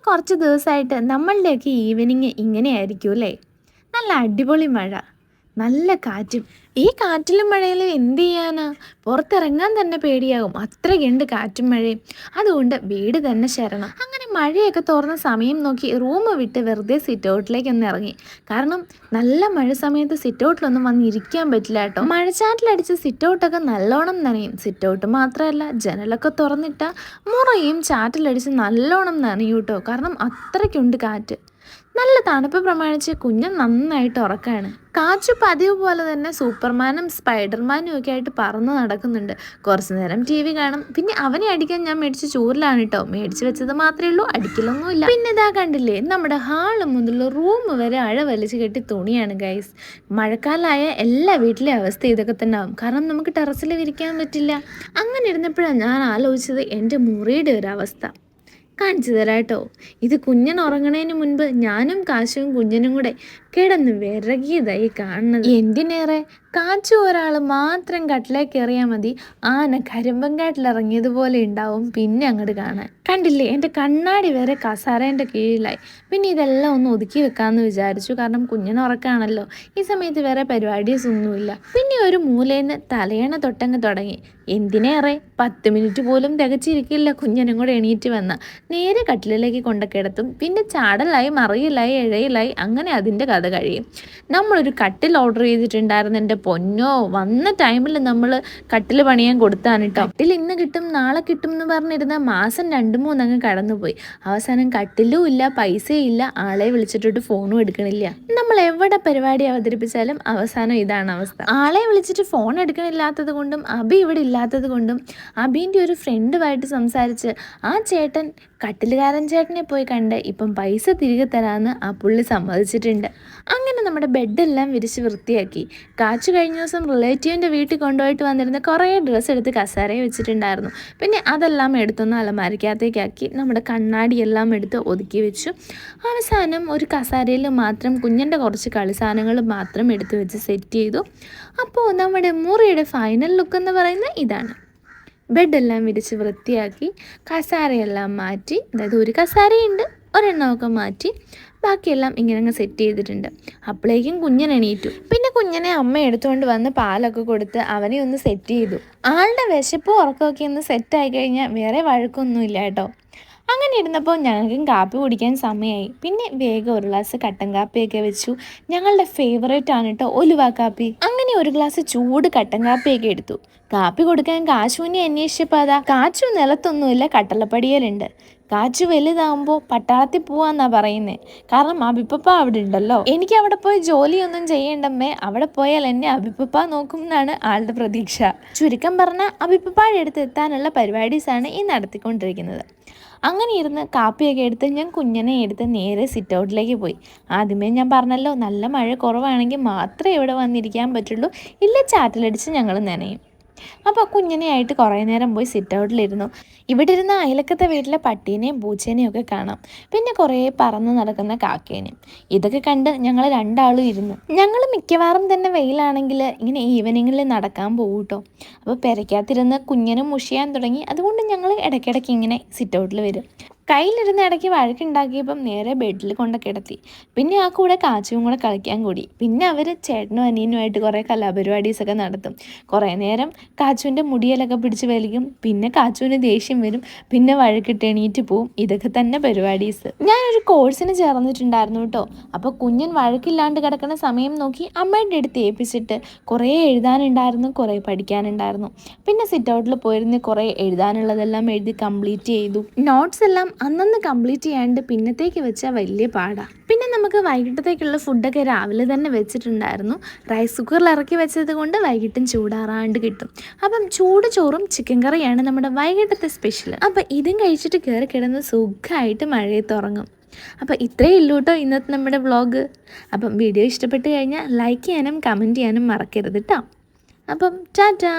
കുറച്ച് ദിവസമായിട്ട് നമ്മളുടെയൊക്കെ ഈവനിങ് ഇങ്ങനെയായിരിക്കും അല്ലേ? നല്ല അടിപൊളി മഴ, നല്ല കാറ്റും. ഈ കാറ്റിലും മഴയിലും എന്ത് ചെയ്യാനാ? പുറത്തിറങ്ങാൻ തന്നെ പേടിയാകും, അത്രയ്ക്കുണ്ട് കാറ്റും മഴയും. അതുകൊണ്ട് വീട് തന്നെ ശരണം. അങ്ങനെ മഴയൊക്കെ തോർന്ന സമയം നോക്കി റൂം വിട്ട് വെറുതെ സിറ്റ് ഔട്ടിലേക്ക് ഒന്ന് ഇറങ്ങി. കാരണം നല്ല മഴ സമയത്ത് സിറ്റ് ഔട്ടിലൊന്നും വന്ന് ഇരിക്കാൻ പറ്റില്ല കേട്ടോ. മഴച്ചാറ്റിലടിച്ച് സിറ്റ് ഔട്ടൊക്കെ നല്ലോണം നനയും. സിറ്റ് ഔട്ട് മാത്രമല്ല, ജനലൊക്കെ തുറന്നിട്ട മുറയും ചാറ്റിലടിച്ച് നല്ലോണം നനയും കേട്ടോ. കാരണം അത്രയ്ക്കുണ്ട് കാറ്റ്. നല്ല തണുപ്പ് പ്രമാണിച്ച് കുഞ്ഞൻ നന്നായിട്ട് ഉറക്കാണ്. കാച്ചു പതിവ് പോലെ തന്നെ സൂപ്പർമാനും സ്പൈഡർമാനും ഒക്കെ ആയിട്ട് പറന്ന് നടക്കുന്നുണ്ട്. കുറച്ചു നേരം TV കാണും. പിന്നെ അവനെ അടിക്കാൻ ഞാൻ മേടിച്ച ചൂരിലാണ് കേട്ടോ. മേടിച്ചു വെച്ചത് മാത്രമേ ഉള്ളൂ, അടിക്കലൊന്നുമില്ല. പിന്നെ ഇതാ കണ്ടില്ലേ, നമ്മുടെ ഹാള് മുതൽ റൂം വരെ അഴ വലിച്ചു കെട്ടി തുണിയാണ് ഗൈസ്. മഴക്കാലമായ എല്ലാ വീട്ടിലെ അവസ്ഥ ഇതൊക്കെ തന്നെ ആവും. കാരണം നമുക്ക് ടെറസിൽ വിരിക്കാൻ പറ്റില്ല. അങ്ങനെ ഇരുന്നപ്പോഴാണ് ഞാൻ ആലോചിച്ചത് എൻ്റെ മുറിയുടെ ഒരു അവസ്ഥ. കാണിച്ചു തരാം കേട്ടോ. ഇത് കുഞ്ഞൻ ഉറങ്ങണതിന് മുൻപ് ഞാനും കാശും കുഞ്ഞനും കൂടെ കിടന്ന് വിറകിയതായി കാണുന്നത്. എന്തിനേറെ കാച്ചു ഒരാൾ മാത്രം കട്ടിലേക്ക് എറിയാൽ മതി, ആന കരിമ്പങ്കാട്ടിലിറങ്ങിയതുപോലെ ഉണ്ടാവും പിന്നെ അങ്ങോട്ട് കാണാൻ. കണ്ടില്ലേ, എൻ്റെ കണ്ണാടി വരെ കസാരേൻ്റെ കീഴിലായി. പിന്നെ ഇതെല്ലാം ഒന്ന് ഒതുക്കി വെക്കാമെന്ന് വിചാരിച്ചു. കാരണം കുഞ്ഞിന് ഉറക്കാണല്ലോ, ഈ സമയത്ത് വേറെ പരിപാടീസ് ഒന്നുമില്ല. പിന്നെ ഒരു മൂലയിന്ന് തലയണ തൊട്ടങ്ങ് തുടങ്ങി. എന്തിനേറെ 10 മിനിറ്റ് പോലും തികച്ചിരിക്കില്ല കുഞ്ഞനും കൂടെ എണീറ്റ് വന്ന നേരെ കട്ടിലേക്ക് കൊണ്ട കിടത്തും. പിന്നെ ചാടലായി, മറിയലായി, ഇഴയിലായി, അങ്ങനെ അതിൻ്റെ കഥ കഴിയും. നമ്മളൊരു കട്ടിൽ ഓർഡർ ചെയ്തിട്ടുണ്ടായിരുന്നു. എൻ്റെ പൊന്നോ, വന്ന ടൈമിൽ നമ്മൾ കട്ടിൽ പണിയാൻ കൊടുത്താണ് കേട്ടോ. കട്ടിൽ ഇന്ന് കിട്ടും നാളെ കിട്ടും എന്ന് പറഞ്ഞിരുന്ന മാസം 2-3 അങ്ങ് കടന്നുപോയി. അവസാനം കട്ടിലും ഇല്ല, പൈസയും ഇല്ല, ആളെ വിളിച്ചിട്ടിട്ട് ഫോണും എടുക്കണില്ല. നമ്മൾ എവിടെ പരിപാടി അവതരിപ്പിച്ചാലും അവസാനം ഇതാണ് അവസ്ഥ. ആളെ വിളിച്ചിട്ട് ഫോൺ എടുക്കണില്ലാത്തത് കൊണ്ടും അബി ഇവിടെ ഇല്ലാത്തത് കൊണ്ടും അബീൻ്റെ ഒരു ഫ്രണ്ടുമായിട്ട് സംസാരിച്ച് ആ ചേട്ടൻ കട്ടിലുകാരൻ ചേട്ടനെ പോയി കണ്ട് ഇപ്പം പൈസ തിരികെ തരാമെന്ന് ആ പുള്ളി സമ്മതിച്ചിട്ടുണ്ട്. അങ്ങനെ നമ്മുടെ ബെഡെല്ലാം വിരിച്ച് വൃത്തിയാക്കി. കാച്ചു കഴിഞ്ഞ ദിവസം റിലേറ്റീവിൻ്റെ വീട്ടിൽ കൊണ്ടുപോയിട്ട് വന്നിരുന്ന കുറേ ഡ്രസ്സ് എടുത്ത് കസേരയെ വെച്ചിട്ടുണ്ടായിരുന്നു. പിന്നെ അതെല്ലാം എടുത്തൊന്ന് അലമാരിക്കകത്തേക്കാക്കി നമ്മുടെ കണ്ണാടിയെല്ലാം എടുത്ത് ഒതുക്കി വെച്ചു. അവസാനം ഒരു കസേരയിൽ മാത്രം കുഞ്ഞൻ്റെ കുറച്ച് കളി സാധനങ്ങൾ മാത്രം എടുത്ത് വെച്ച് സെറ്റ് ചെയ്തു. അപ്പോൾ നമ്മുടെ മുറിയുടെ ഫൈനൽ ലുക്ക് എന്ന് പറയുന്നത് ഇതാണ്. ബെഡെല്ലാം വിരിച്ച് വൃത്തിയാക്കി, കസാരയെല്ലാം മാറ്റി, അതായത് ഒരു കസാരയുണ്ട്, ഒരെണ്ണമൊക്കെ മാറ്റി, ബാക്കിയെല്ലാം ഇങ്ങനെ അങ്ങ് സെറ്റ് ചെയ്തിട്ടുണ്ട്. അപ്പോഴേക്കും കുഞ്ഞൻ എണീറ്റു. പിന്നെ കുഞ്ഞനെ അമ്മ എടുത്തുകൊണ്ട് വന്ന് പാലൊക്കെ കൊടുത്ത് അവനെ ഒന്ന് സെറ്റ് ചെയ്തു. ആളുടെ വിശപ്പും ഉറക്കമൊക്കെ ഒന്ന് സെറ്റായി കഴിഞ്ഞാൽ വേറെ വഴക്കൊന്നുമില്ല കേട്ടോ. അങ്ങനെ ഇരുന്നപ്പോൾ ഞങ്ങൾക്കും കാപ്പി കുടിക്കാൻ സമയമായി. പിന്നെ വേഗം ഒരു ഗ്ലാസ് കട്ടൻ കാപ്പിയൊക്കെ വെച്ചു. ഞങ്ങളുടെ ഫേവറേറ്റ് ആണ് കേട്ടോ ഉലുവ കാപ്പി. അങ്ങനെ ഒരു ഗ്ലാസ് ചൂട് കട്ടൻ കാപ്പിയൊക്കെ എടുത്തു. കാപ്പി കൊടുക്കാൻ കാച്ചുവിനെ അന്വേഷിച്ചപ്പോൾ അതാ കാച്ചു നിലത്തൊന്നുമില്ല, കട്ടളപ്പടിയലുണ്ട്. കാച്ചു വലുതാകുമ്പോൾ പട്ടാളത്തിൽ പോവാന്നാ പറയുന്നത്. കാരണം അബിപ്പപ്പ അവിടെ ഉണ്ടല്ലോ. എനിക്ക് അവിടെ പോയി ജോലിയൊന്നും ചെയ്യേണ്ടമ്മേ, അവിടെ പോയാൽ എന്നെ അബിപ്പപ്പ നോക്കും എന്നാണ് ആളുടെ പ്രതീക്ഷ. ചുരുക്കം പറഞ്ഞാൽ അബിപ്പപ്പാടെ അടുത്ത് എത്താനുള്ള പരിപാടീസാണ് ഈ നടത്തിക്കൊണ്ടിരിക്കുന്നത്. അങ്ങനെ ഇരുന്ന് കാപ്പിയൊക്കെ എടുത്ത് ഞാൻ കുഞ്ഞനെ എടുത്ത് നേരെ സിറ്റ് ഔട്ടിലേക്ക് പോയി. ആദ്യമേ ഞാൻ പറഞ്ഞല്ലോ, നല്ല മഴ കുറവാണെങ്കിൽ മാത്രമേ ഇവിടെ വന്നിരിക്കാൻ പറ്റുള്ളൂ, ഇല്ല ചാറ്റിലടിച്ച് ഞങ്ങൾ നനയും. അപ്പോൾ കുഞ്ഞനെ ആയിട്ട് കുറേ നേരം പോയി സിറ്റ് ഔട്ടിലിരുന്നു. ഇവിടെ ഇരുന്ന് അയലക്കത്തെ വീട്ടിലെ പട്ടീനെയും പൂച്ചേനെയും ഒക്കെ കാണാം. പിന്നെ കുറേ പറന്ന് നടക്കുന്ന കാക്കേനെയും. ഇതൊക്കെ കണ്ട് ഞങ്ങൾ രണ്ടാളും ഇരുന്നു. ഞങ്ങൾ മിക്കവാറും തന്നെ വെയിലാണെങ്കിൽ ഇങ്ങനെ ഈവനിങ്ങിൽ നടക്കാൻ പോകും കേട്ടോ. അപ്പോൾ പെരയ്ക്കകത്തിരുന്ന് കുഞ്ഞനും മുഷിയാൻ തുടങ്ങി. അതുകൊണ്ട് ഞങ്ങൾ ഇടയ്ക്കിടയ്ക്ക് ഇങ്ങനെ സിറ്റ് ഔട്ടിൽ വരും. കയ്യിലിരുന്ന് ഇടയ്ക്ക് വഴക്കുണ്ടാക്കിയപ്പം നേരെ ബെഡിൽ കൊണ്ട് കിടത്തി. പിന്നെ ആ കൂടെ കാച്ചുവും കൂടെ കളിക്കാൻ കൂടി. പിന്നെ അവർ ചേട്ടനും അനിയനുമായിട്ട് കുറേ കലാപരിപാടീസൊക്കെ നടത്തും. കുറേ നേരം കാച്ചുവിൻ്റെ മുടിയിലൊക്കെ പിടിച്ച് വലിക്കും. പിന്നെ കാച്ചുവിന് ദേഷ്യം വരും. പിന്നെ വഴക്കിട്ട് എണീറ്റ് പോവും. ഇതൊക്കെ തന്നെ പരിപാടീസ്. ഞാനൊരു കോഴ്സിന് ചേർന്നിട്ടുണ്ടായിരുന്നു കേട്ടോ. അപ്പോൾ കുഞ്ഞൻ വഴക്കില്ലാണ്ട് കിടക്കുന്ന സമയം നോക്കി അമ്മയുടെ അടുത്ത് ഏൽപ്പിച്ചിട്ട് കുറേ എഴുതാനുണ്ടായിരുന്നു, കുറേ പഠിക്കാനുണ്ടായിരുന്നു. പിന്നെ സിറ്റ് ഔട്ടിൽ പോയിരുന്ന് കുറേ എഴുതാനുള്ളതെല്ലാം എഴുതി കംപ്ലീറ്റ് ചെയ്തു. നോട്ട്സ് എല്ലാം അന്നന്ന് കംപ്ലീറ്റ് ചെയ്യാണ്ട് പിന്നത്തേക്ക് വെച്ചാൽ വലിയ പാടാണ്. പിന്നെ നമുക്ക് വൈകിട്ടത്തേക്കുള്ള ഫുഡൊക്കെ രാവിലെ തന്നെ വെച്ചിട്ടുണ്ടായിരുന്നു. റൈസ് കുക്കറിൽ ഇറക്കി വെച്ചത് കൊണ്ട് വൈകിട്ടും ചൂടാറാണ്ട് കിട്ടും. അപ്പം ചൂട് ചോറും ചിക്കൻ കറിയാണ് നമ്മുടെ വൈകിട്ടത്തെ സ്പെഷ്യൽ. അപ്പം ഇതും കഴിച്ചിട്ട് കയറി കിടന്ന് സുഖമായിട്ട് മഴയത്ത് ഉറങ്ങും. അപ്പം ഇത്രയേ ഉള്ളൂ കേട്ടോ ഇന്നത്തെ നമ്മുടെ വ്ളോഗ്. അപ്പം വീഡിയോ ഇഷ്ടപ്പെട്ട് കഴിഞ്ഞാൽ ലൈക്ക് ചെയ്യാനും കമൻറ്റ് ചെയ്യാനും മറക്കരുത് കേട്ടോ. അപ്പം ടാറ്റാ.